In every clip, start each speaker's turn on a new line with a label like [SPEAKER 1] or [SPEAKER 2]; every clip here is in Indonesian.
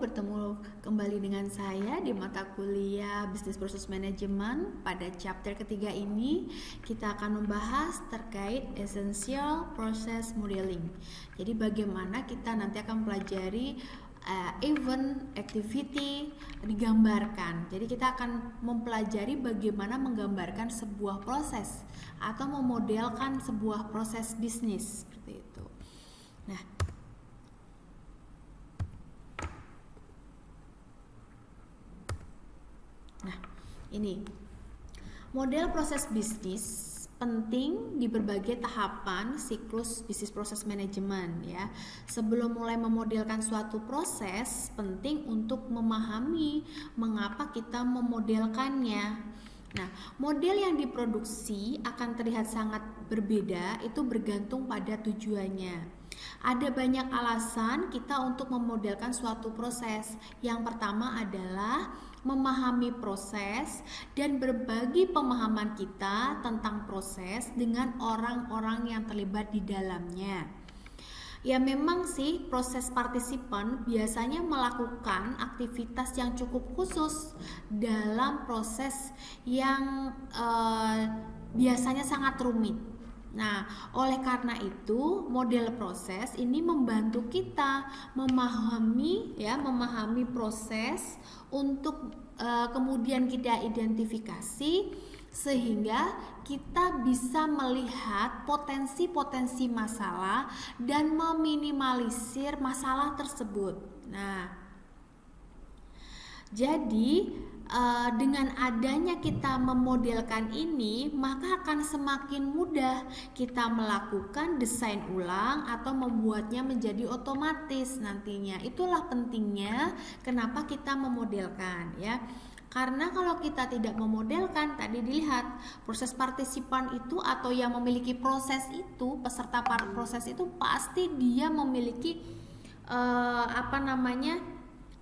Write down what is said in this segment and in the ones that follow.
[SPEAKER 1] bertemu kembali dengan saya di mata kuliah Business Process Management. Pada chapter ketiga ini kita akan membahas terkait Essential Process Modeling. Jadi bagaimana kita nanti akan pelajari event, activity digambarkan. Jadi kita akan mempelajari bagaimana menggambarkan sebuah proses atau memodelkan sebuah proses bisnis seperti itu. Nah, ini model proses bisnis penting di berbagai tahapan siklus bisnis proses manajemen ya. Sebelum mulai memodelkan suatu proses, penting untuk memahami mengapa kita memodelkannya. Nah, model yang diproduksi akan terlihat sangat berbeda, itu bergantung pada tujuannya. Ada banyak alasan kita untuk memodelkan suatu proses. Yang pertama adalah memahami proses dan berbagi pemahaman kita tentang proses dengan orang-orang yang terlibat di dalamnya. Ya memang sih proses partisipan biasanya melakukan aktivitas yang cukup khusus dalam proses yang biasanya sangat rumit. Nah, oleh karena itu model proses ini membantu kita memahami proses untuk kemudian kita identifikasi sehingga kita bisa melihat potensi-potensi masalah dan meminimalisir masalah tersebut. Nah, jadi dengan adanya kita memodelkan ini, maka akan semakin mudah kita melakukan desain ulang atau membuatnya menjadi otomatis nantinya. Itulah pentingnya kenapa kita memodelkan ya. Karena kalau kita tidak memodelkan, tadi dilihat proses partisipan itu atau yang memiliki proses itu, peserta proses itu pasti dia memiliki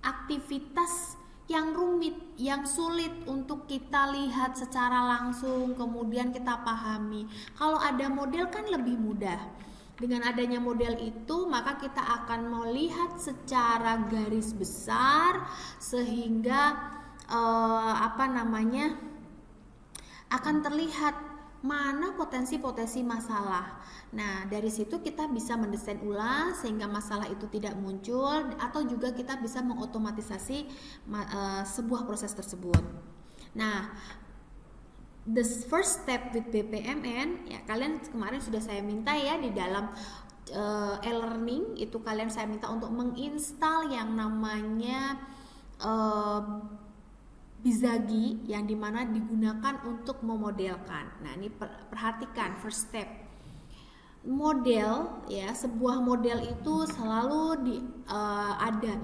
[SPEAKER 1] aktivitas yang rumit, yang sulit untuk kita lihat secara langsung, kemudian kita pahami. Kalau ada model kan lebih mudah. Dengan adanya model itu, maka kita akan melihat secara garis besar sehingga akan terlihat mana potensi-potensi masalah. Nah, dari situ kita bisa mendesain ulang sehingga masalah itu tidak muncul, atau juga kita bisa mengotomatisasi sebuah proses tersebut. Nah, the first step with BPMN ya, kalian kemarin sudah saya minta ya di dalam e-learning itu kalian saya minta untuk menginstal yang namanya Bizagi yang dimana digunakan untuk memodelkan. Nah, ini perhatikan first step. Model ya, sebuah model itu selalu ada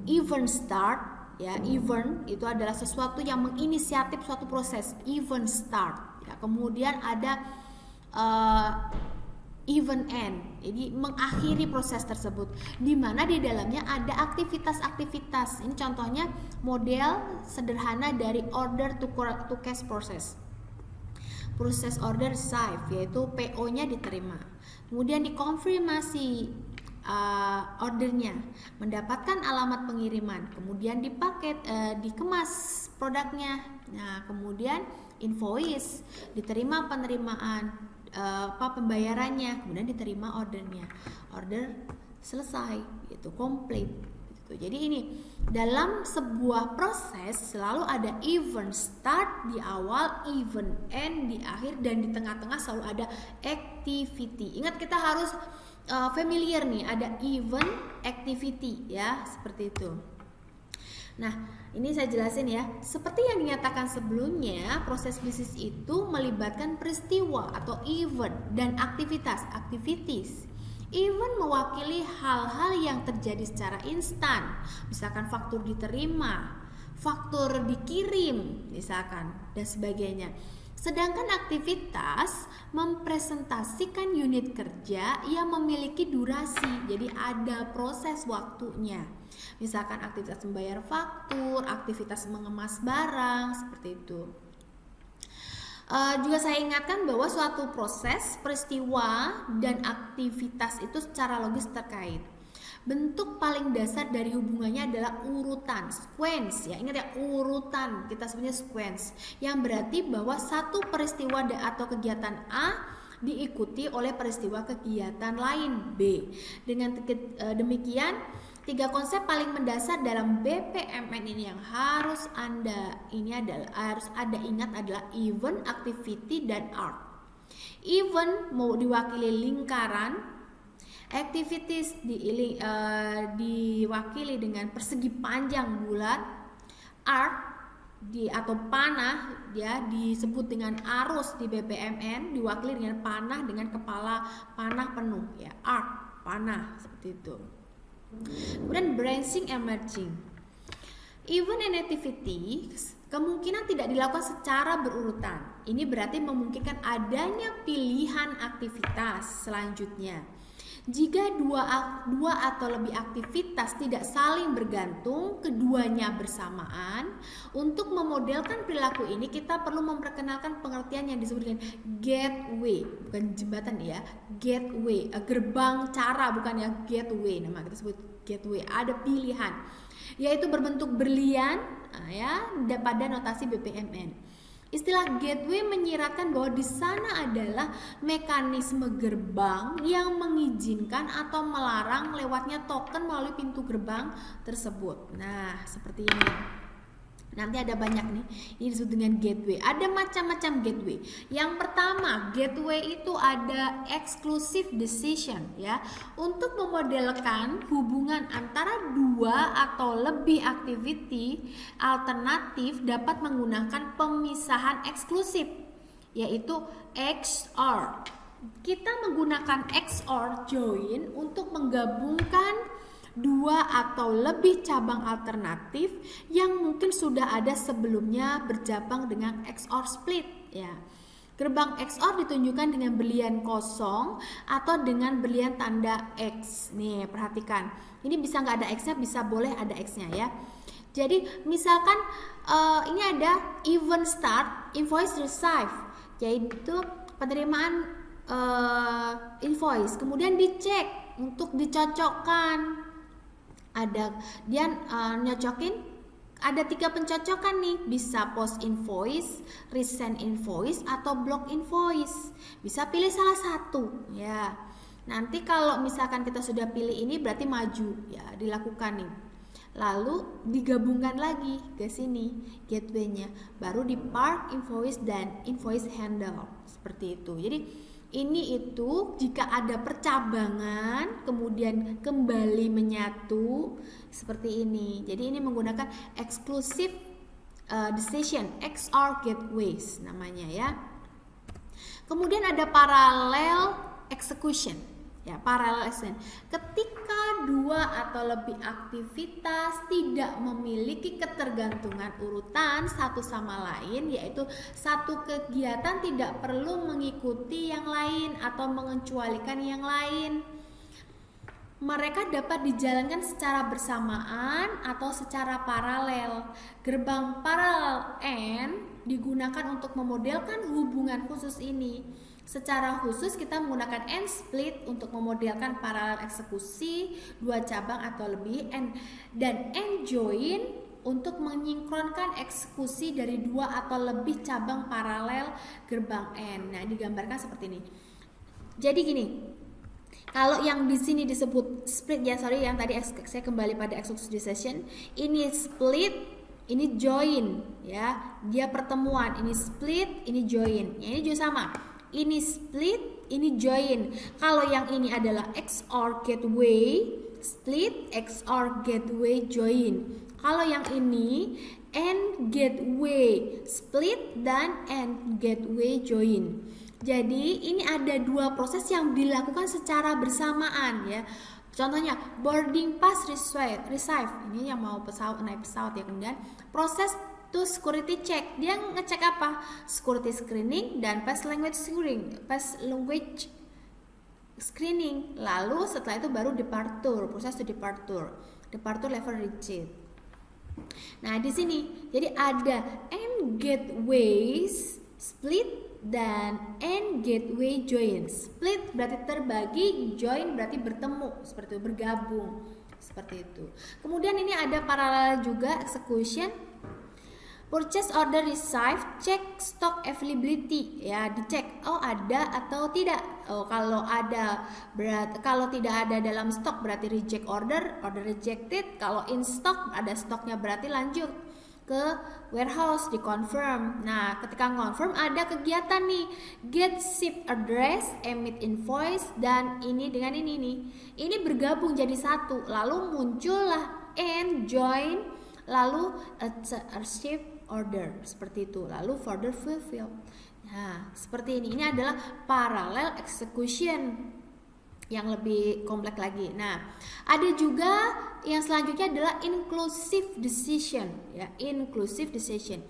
[SPEAKER 1] event start ya. Event itu adalah sesuatu yang menginisiatif suatu proses, event start ya. Kemudian ada event end, jadi mengakhiri proses tersebut, di mana di dalamnya ada aktivitas-aktivitas. Ini contohnya model sederhana dari order to cash process. Proses order receive, yaitu PO-nya diterima, kemudian dikonfirmasi ordernya, mendapatkan alamat pengiriman, kemudian dipaket, dikemas produknya. Nah, kemudian invoice, diterima penerimaan pembayarannya, kemudian diterima ordernya, order selesai, itu complete gitu. Jadi ini dalam sebuah proses selalu ada event start di awal, event end di akhir, dan di tengah-tengah selalu ada activity. Ingat, kita harus familiar nih, ada event, activity ya, seperti itu. Nah, ini saya jelasin ya. Seperti yang dinyatakan sebelumnya, proses bisnis itu melibatkan peristiwa atau event dan activities. Event mewakili hal-hal yang terjadi secara instan, misalkan faktur diterima, faktur dikirim, misalkan, dan sebagainya. Sedangkan aktivitas mempresentasikan unit kerja yang memiliki durasi, jadi ada proses waktunya. Misalkan aktivitas membayar faktur, aktivitas mengemas barang, seperti itu. Juga saya ingatkan bahwa suatu proses, peristiwa, dan aktivitas itu secara logis terkait. Bentuk paling dasar dari hubungannya adalah urutan, sequence ya. Ingat ya, urutan, kita sebutnya sequence. Yang berarti bahwa satu peristiwa atau kegiatan A diikuti oleh peristiwa kegiatan lain B. Dengan demikian, 3 konsep paling mendasar dalam BPMN ini yang harus Anda ingat adalah event, activity, dan art. Event mau diwakili lingkaran, activities diwakili dengan persegi panjang bulat, art atau panah ya disebut dengan arus di BPMN, diwakili dengan panah dengan kepala panah penuh ya, art panah seperti itu. Kemudian branching and merging. Event and activities kemungkinan tidak dilakukan secara berurutan. Ini berarti memungkinkan adanya pilihan aktivitas selanjutnya. Jika dua atau lebih aktivitas tidak saling bergantung, keduanya bersamaan, untuk memodelkan perilaku ini kita perlu memperkenalkan pengertian yang disebut dengan gateway, bukan jembatan ya, gateway, gerbang cara, bukan ya, gateway, nama kita sebut gateway. Ada pilihan, yaitu berbentuk berlian ya pada notasi BPMN. Istilah gateway menyiratkan bahwa di sana adalah mekanisme gerbang yang mengizinkan atau melarang lewatnya token melalui pintu gerbang tersebut. Nah, seperti ini. Nanti ada banyak nih, ini disebut dengan gateway. Ada macam-macam gateway. Yang pertama, gateway itu ada exclusive decision ya. Untuk memodelkan hubungan antara dua atau lebih activity alternatif dapat menggunakan pemisahan eksklusif, yaitu XOR. Kita menggunakan XOR join untuk menggabungkan dua atau lebih cabang alternatif yang mungkin sudah ada sebelumnya bercabang dengan XOR split ya. Gerbang XOR ditunjukkan dengan berlian kosong atau dengan berlian tanda X. Nih, perhatikan. Ini bisa nggak ada X-nya, bisa boleh ada X-nya ya. Jadi misalkan ini ada event start, invoice receive, yaitu penerimaan invoice, kemudian dicek untuk dicocokkan. Ada dia nyocokin, ada 3 pencocokan nih, bisa post invoice, resend invoice, atau block invoice. Bisa pilih salah satu ya. Nanti kalau misalkan kita sudah pilih ini berarti maju ya, dilakukan nih. Lalu digabungkan lagi ke sini gateway-nya, baru di park invoice dan invoice handle seperti itu. Jadi ini itu jika ada percabangan kemudian kembali menyatu seperti ini. Jadi ini menggunakan exclusive decision, XOR gateways namanya ya. Kemudian ada parallel execution. Ya, parallel execution. Ketika dua atau lebih aktivitas tidak memiliki ketergantungan urutan satu sama lain, yaitu satu kegiatan tidak perlu mengikuti yang lain atau mengecualikan yang lain, mereka dapat dijalankan secara bersamaan atau secara paralel. Gerbang parallel AND digunakan untuk memodelkan hubungan khusus ini. Secara khusus kita menggunakan AND split untuk memodelkan paralel eksekusi dua cabang atau lebih, dan AND join untuk menyinkronkan eksekusi dari dua atau lebih cabang paralel gerbang AND. Nah, digambarkan seperti ini. Jadi gini, kalau yang di sini disebut split ya, yang tadi saya kembali pada exclusive decision, ini split, ini join ya, dia pertemuan, ini split, ini join. Ya, ini juga sama. Ini split, ini join. Kalau yang ini adalah XOR gateway, split, XOR gateway, join. Kalau yang ini AND gateway, split, dan AND gateway, join. Jadi ini ada dua proses yang dilakukan secara bersamaan ya. Contohnya boarding pass receive. Ini yang mau naik pesawat ya, kemudian proses to security check, dia ngecek apa? Security screening dan pass language screening. Lalu setelah itu baru departure, proses to departure level reached. Nah, di sini jadi ada AND gateways split dan AND gateway join. Split berarti terbagi, join berarti bertemu, seperti itu, bergabung. seperti itu. Kemudian ini ada paralel juga execution. Purchase order received, check stock availability, ya dicek, oh ada atau tidak. Oh kalau ada kalau tidak ada dalam stok berarti reject order rejected. Kalau in stock ada stoknya berarti lanjut ke warehouse di confirm. Nah ketika confirm ada kegiatan nih, get ship address, emit invoice, dan ini dengan ini nih, ini bergabung jadi satu, lalu muncullah and join, lalu ship order seperti itu, lalu further fulfill. Nah seperti ini adalah parallel execution yang lebih kompleks lagi. Nah ada juga yang selanjutnya adalah inclusive decision, ya inclusive decision.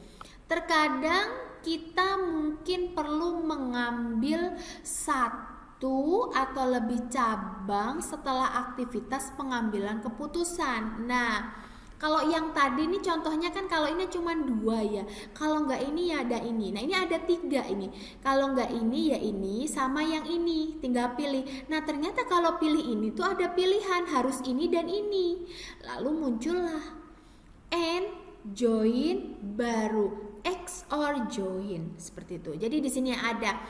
[SPEAKER 1] Terkadang kita mungkin perlu mengambil satu atau lebih cabang setelah aktivitas pengambilan keputusan. Nah kalau yang tadi ini contohnya kan kalau ini cuma 2 ya, kalau nggak ini ya ada ini. Nah ini ada 3 ini, kalau nggak ini ya ini sama yang ini, tinggal pilih. Nah ternyata kalau pilih ini tuh ada pilihan harus ini dan ini. Lalu muncullah and join baru XOR join seperti itu. Jadi di sini ada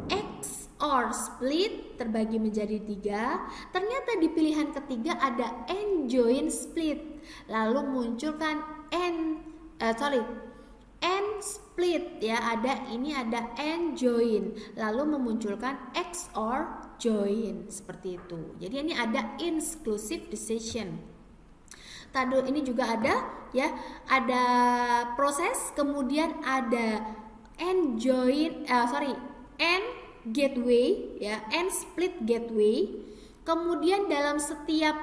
[SPEAKER 1] XOR split terbagi menjadi 3. Ternyata di pilihan ketiga ada and join split. Lalu munculkan and split ya, ada ini ada and join, lalu memunculkan XOR join seperti itu. Jadi ini ada inclusive decision. Tadi ini juga ada ya, ada proses, kemudian ada and join and gateway ya, and split gateway. Kemudian dalam setiap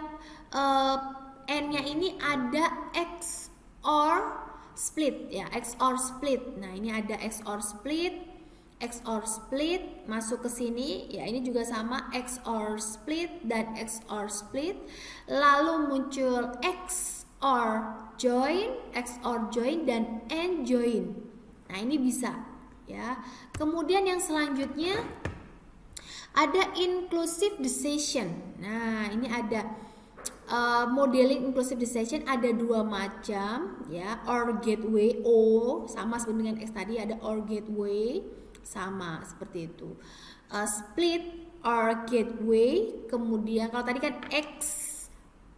[SPEAKER 1] N-nya ini ada XOR split ya, XOR split. Nah, ini ada XOR split masuk ke sini ya, ini juga sama XOR split dan XOR split. Lalu muncul XOR join dan AND join. Nah, ini bisa ya. Kemudian yang selanjutnya ada inclusive decision. Nah, ini ada modeling inclusive decision ada 2 macam ya, OR gateway sama seperti dengan X tadi, ada OR gateway sama seperti itu. Split OR gateway, kemudian kalau tadi kan X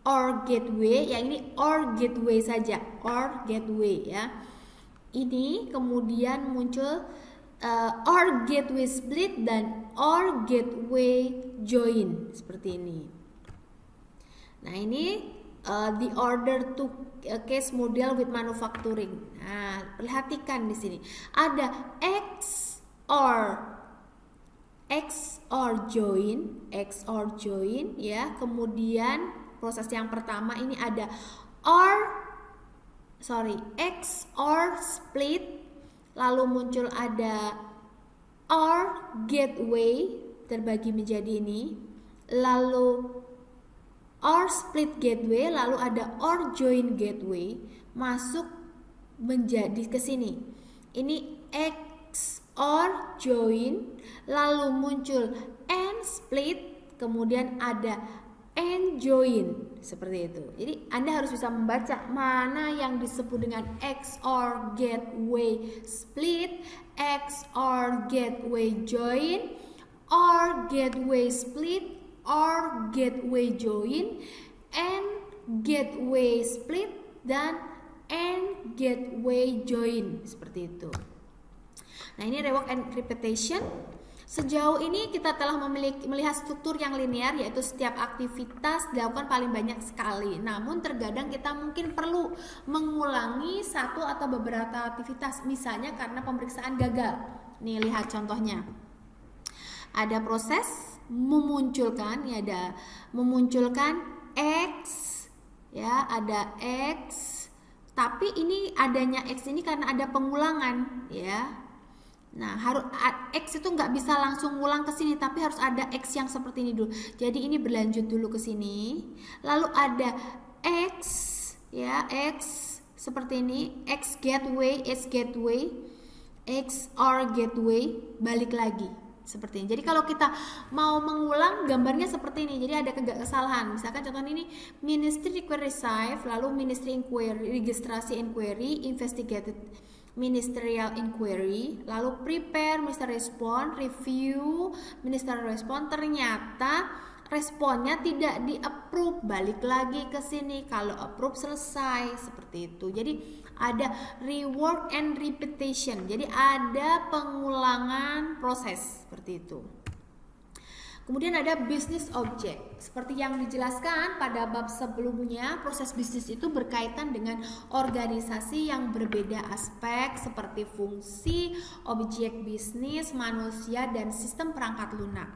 [SPEAKER 1] OR gateway, yang ini OR gateway saja, OR gateway ya. Ini kemudian muncul OR gateway split dan OR gateway join seperti ini. Nah ini the order to case model with manufacturing. Nah perhatikan di sini ada XOR join ya. Kemudian proses yang pertama ini ada XOR split, lalu muncul ada OR gateway terbagi menjadi ini, lalu OR split gateway, lalu ada OR join gateway masuk menjadi ke sini. Ini XOR join, lalu muncul AND split, kemudian ada AND join seperti itu. Jadi Anda harus bisa membaca mana yang disebut dengan XOR gateway split, XOR gateway join, OR gateway split, OR gateway join, AND gateway split, dan AND gateway join seperti itu. Nah ini rework and repetition. Sejauh ini kita telah melihat struktur yang linear, yaitu setiap aktivitas dilakukan paling banyak sekali. Namun terkadang kita mungkin perlu mengulangi satu atau beberapa aktivitas, misalnya karena pemeriksaan gagal. Nih lihat contohnya. Ada proses memunculkan X ya, ada X, tapi ini adanya X ini karena ada pengulangan ya. Nah, harus X itu nggak bisa langsung ngulang ke sini, tapi harus ada X yang seperti ini dulu. Jadi ini berlanjut dulu ke sini. Lalu ada X ya, X seperti ini, X gateway, X OR gateway, balik lagi. seperti ini. Jadi kalau kita mau mengulang gambarnya seperti ini. Jadi ada kesalahan. Misalkan contohnya ini Ministry Require Receive, lalu Ministry Inquiry, Registrasi Inquiry, Investigated Ministerial Inquiry, lalu Prepare, Minister Respond, Review, Minister Respond, ternyata responnya tidak di-approve, balik lagi ke sini. Kalau approve selesai, seperti itu. Jadi ada rework and repetition. Jadi ada pengulangan proses seperti itu. Kemudian ada business object. Seperti yang dijelaskan pada bab sebelumnya, proses bisnis itu berkaitan dengan organisasi yang berbeda aspek seperti fungsi, objek bisnis, manusia, dan sistem perangkat lunak.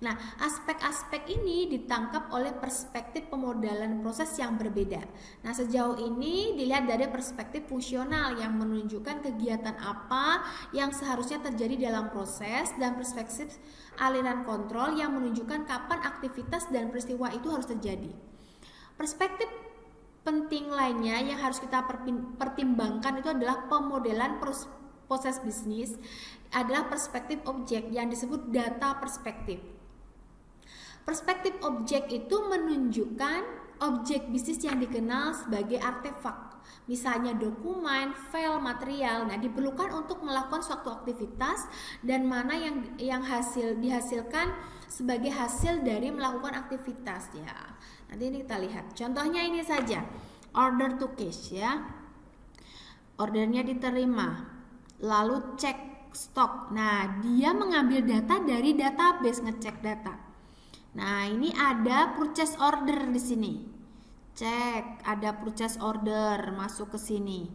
[SPEAKER 1] Nah, aspek-aspek ini ditangkap oleh perspektif pemodelan proses yang berbeda. Nah, sejauh ini dilihat dari perspektif fungsional yang menunjukkan kegiatan apa yang seharusnya terjadi dalam proses, dan perspektif aliran kontrol yang menunjukkan kapan aktivitas dan peristiwa itu harus terjadi. Perspektif penting lainnya yang harus kita pertimbangkan itu adalah pemodelan proses bisnis, adalah perspektif objek yang disebut data perspektif. Perspektif objek itu menunjukkan objek bisnis yang dikenal sebagai artefak, misalnya dokumen, file, material. Nah, diperlukan untuk melakukan suatu aktivitas dan mana yang dihasilkan sebagai hasil dari melakukan aktivitas ya. Nanti ini kita lihat. Contohnya ini saja, order to cash ya. Ordernya diterima, lalu cek stok. Nah, dia mengambil data dari database, ngecek data. Nah, ini ada purchase order di sini. Cek, ada purchase order masuk ke sini.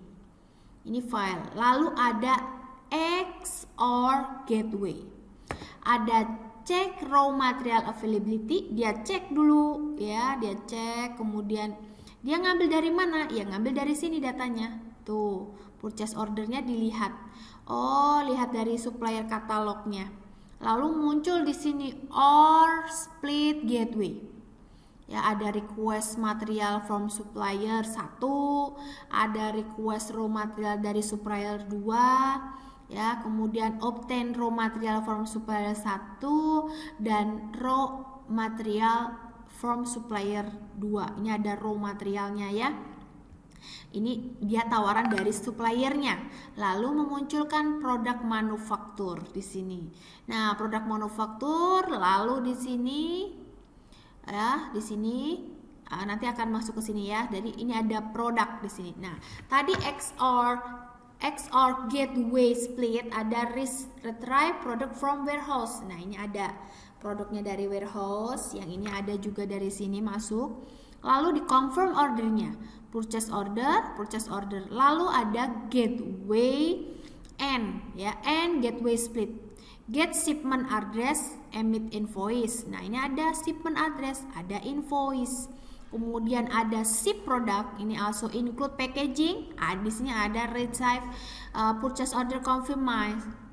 [SPEAKER 1] Ini file. Lalu ada XOR gateway. Ada cek raw material availability, dia cek dulu ya, dia cek, kemudian dia ngambil dari mana? Ya, ngambil dari sini datanya. Tuh, purchase ordernya dilihat. Oh, lihat dari supplier katalognya. Lalu muncul di sini or split gateway. Ya, ada request material from supplier 1, ada request raw material dari supplier 2, ya, kemudian obtain raw material from supplier 1 dan raw material from supplier 2. Ini ada raw materialnya ya. Ini dia tawaran dari suppliernya, lalu memunculkan produk manufaktur di sini. Nah, produk manufaktur, lalu di sini, ya, di sini nanti akan masuk ke sini ya. Jadi ini ada produk di sini. Nah, tadi XOR gateway split ada retrieve product from warehouse. Nah, ini ada produknya dari warehouse, yang ini ada juga dari sini masuk. Lalu di confirm ordernya, purchase order, lalu ada gateway and ya, and gateway split, get shipment address, emit invoice. Nah, ini ada shipment address, ada invoice. Kemudian ada ship product, ini also include packaging. Di sini ada receive purchase order confirmed.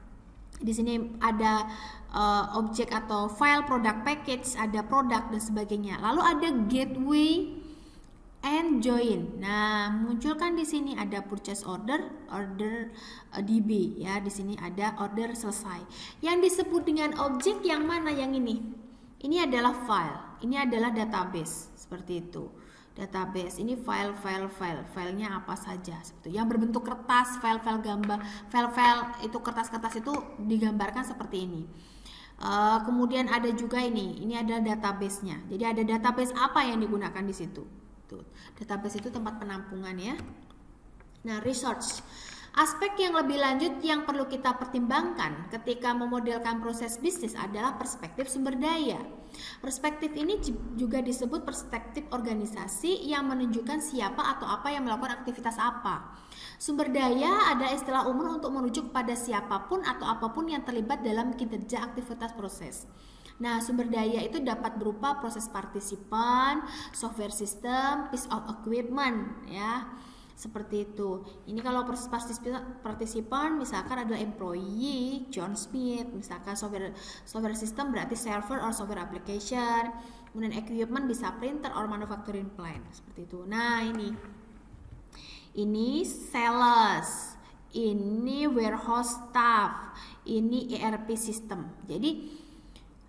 [SPEAKER 1] Di sini ada objek atau file product package, ada produk dan sebagainya. Lalu ada gateway and join. Nah, munculkan di sini ada purchase order DB ya. Di sini ada order selesai. Yang disebut dengan objek yang mana yang ini? Ini adalah file. Ini adalah database seperti itu. Database ini filenya apa saja seperti itu. Yang berbentuk kertas, file gambar, file itu kertas-kertas itu digambarkan seperti ini. Kemudian ada juga ini ada database-nya. Jadi ada database apa yang digunakan di situ. Tuh, database itu tempat penampungan ya. Nah, research. Aspek yang lebih lanjut yang perlu kita pertimbangkan ketika memodelkan proses bisnis adalah perspektif sumber daya. Perspektif ini juga disebut perspektif organisasi yang menunjukkan siapa atau apa yang melakukan aktivitas apa. Sumber daya adalah istilah umum untuk merujuk pada siapapun atau apapun yang terlibat dalam kinerja aktivitas proses. Nah, sumber daya itu dapat berupa proses partisipan, software system, piece of equipment ya. Seperti itu. Ini kalau proses partisipan misalkan adalah employee John Smith, misalkan software system berarti server or software application. Kemudian equipment bisa printer or manufacturing plant, seperti itu. Nah, ini sales, ini warehouse staff, ini ERP system. Jadi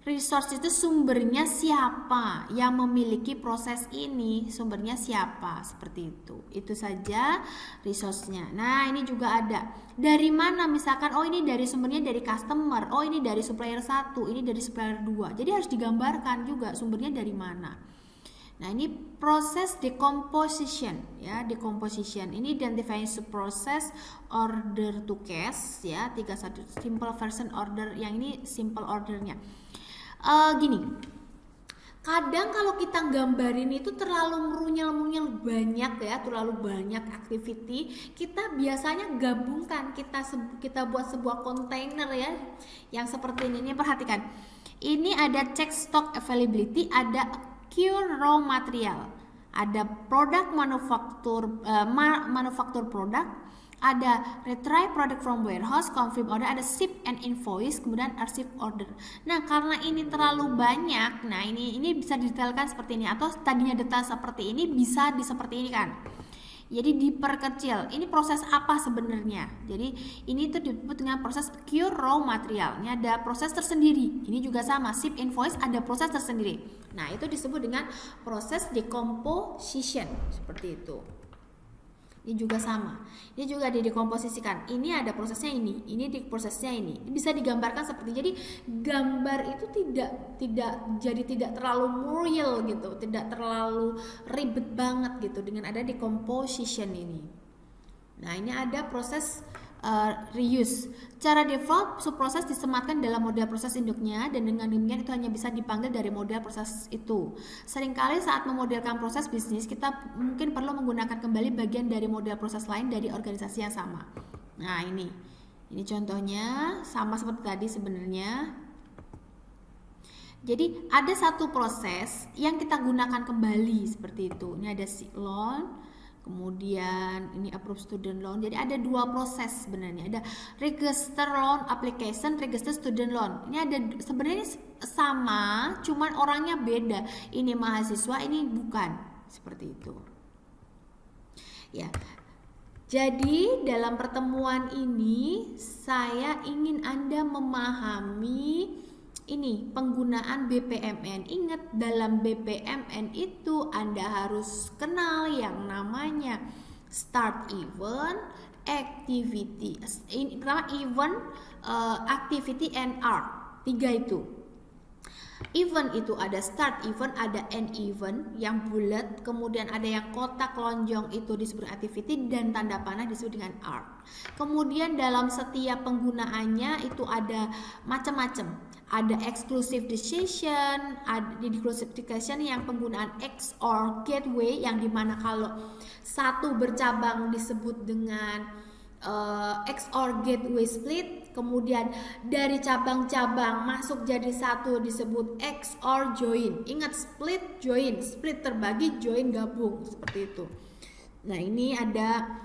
[SPEAKER 1] resource itu sumbernya siapa, yang memiliki proses ini sumbernya siapa, seperti itu. Itu saja resource-nya. Nah, ini juga ada dari mana, misalkan oh ini dari sumbernya dari customer, oh ini dari supplier 1, ini dari supplier 2. Jadi harus digambarkan juga sumbernya dari mana. Nah, ini proses decomposition ya, decomposition. Ini identifying process order to cash ya, 31 simple version order, yang ini simple ordernya. Gini, kadang kalau kita gambarin itu terlalu merunyel banyak ya, terlalu banyak activity, kita biasanya gabungkan, kita buat sebuah kontainer ya, yang seperti ini. Perhatikan, ini ada check stock availability, ada cure raw material, ada product manufacture product, ada retrieve product from warehouse, confirm order, ada ship and invoice, kemudian receive order. Nah, karena ini terlalu banyak, nah ini bisa didetailkan seperti ini, atau tadinya detail seperti ini bisa seperti ini kan. Jadi diperkecil. Ini proses apa sebenarnya? Jadi ini tuh disebut dengan proses cure raw material. Ini ada proses tersendiri. Ini juga sama, ship invoice ada proses tersendiri. Nah, itu disebut dengan proses decomposition, seperti itu. Ini juga sama. Ini juga dikomposisikan. Ini ada prosesnya ini di prosesnya ini. Bisa digambarkan seperti, jadi gambar itu tidak terlalu real gitu, tidak terlalu ribet banget gitu dengan ada decomposition ini. Nah, ini ada proses reuse. Cara develop subproses disematkan dalam model proses induknya, dan dengan demikian itu hanya bisa dipanggil dari model proses itu. Seringkali saat memodelkan proses bisnis, kita mungkin perlu menggunakan kembali bagian dari model proses lain dari organisasi yang sama. Nah, ini contohnya sama seperti tadi sebenarnya. Jadi ada satu proses yang kita gunakan kembali seperti itu. Ini ada seek loan, kemudian ini approve student loan. Jadi ada dua proses sebenarnya. Ada register loan application, register student loan. Ini ada sebenarnya sama, cuman orangnya beda. Ini mahasiswa, ini bukan. Seperti itu. Ya. Jadi dalam pertemuan ini saya ingin Anda memahami ini penggunaan BPMN. Ingat, dalam BPMN itu Anda harus kenal yang namanya start event, activity. Ini pertama event, activity and art. 3 itu. Event itu ada start event, ada end event yang bulat, kemudian ada yang kotak lonjong itu disebut activity, dan tanda panah disebut dengan art. Kemudian dalam setiap penggunaannya itu ada macam-macam. Ada exclusive decision, ada declusive decision yang penggunaan XOR gateway, yang dimana kalau satu bercabang disebut dengan XOR gateway split, kemudian dari cabang-cabang masuk jadi satu disebut XOR join. Ingat, split join, split terbagi, join gabung, seperti itu. Nah, ini ada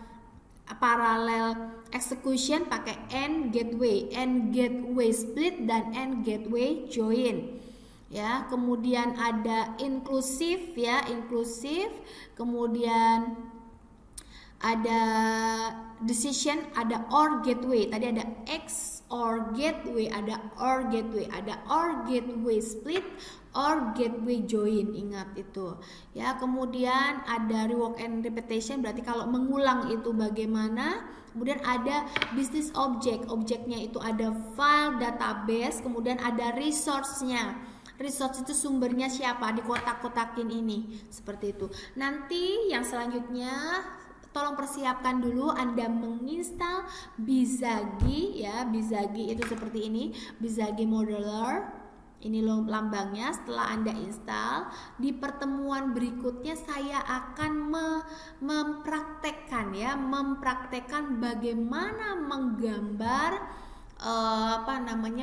[SPEAKER 1] parallel execution pakai AND gateway split dan AND gateway join. Ya, kemudian ada inclusive ya, inclusive, kemudian ada decision, ada OR gateway. Tadi ada XOR gateway, ada OR gateway, ada OR gateway split, OR gateway join. Ingat itu. Ya, kemudian ada rework and repetition, berarti kalau mengulang itu bagaimana. Kemudian ada business object. Objeknya itu ada file database, kemudian ada resource-nya. Resource itu sumbernya siapa, di kotak-kotakin ini. Seperti itu. Nanti yang selanjutnya tolong persiapkan dulu Anda menginstal Bizagi ya. Bizagi itu seperti ini, Bizagi Modeler. Ini lambangnya. Setelah Anda install, di pertemuan berikutnya saya akan mempraktekkan bagaimana menggambar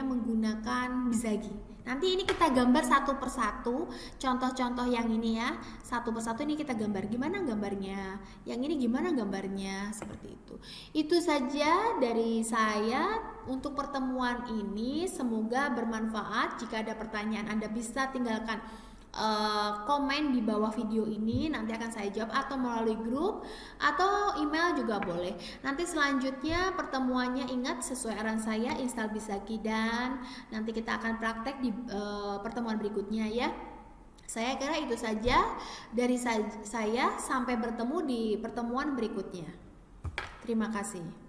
[SPEAKER 1] menggunakan Bizagi. Nanti ini kita gambar satu persatu, contoh-contoh yang ini ya, satu persatu ini kita gambar gimana gambarnya, yang ini gimana gambarnya, seperti itu. Itu saja dari saya untuk pertemuan ini, semoga bermanfaat. Jika ada pertanyaan Anda bisa tinggalkan komen di bawah video ini, nanti akan saya jawab, atau melalui grup atau email juga boleh. Nanti selanjutnya pertemuannya ingat sesuai arahan saya install Bizaki, dan nanti kita akan praktek di pertemuan berikutnya ya. Saya kira itu saja dari saya, sampai bertemu di pertemuan berikutnya. Terima kasih.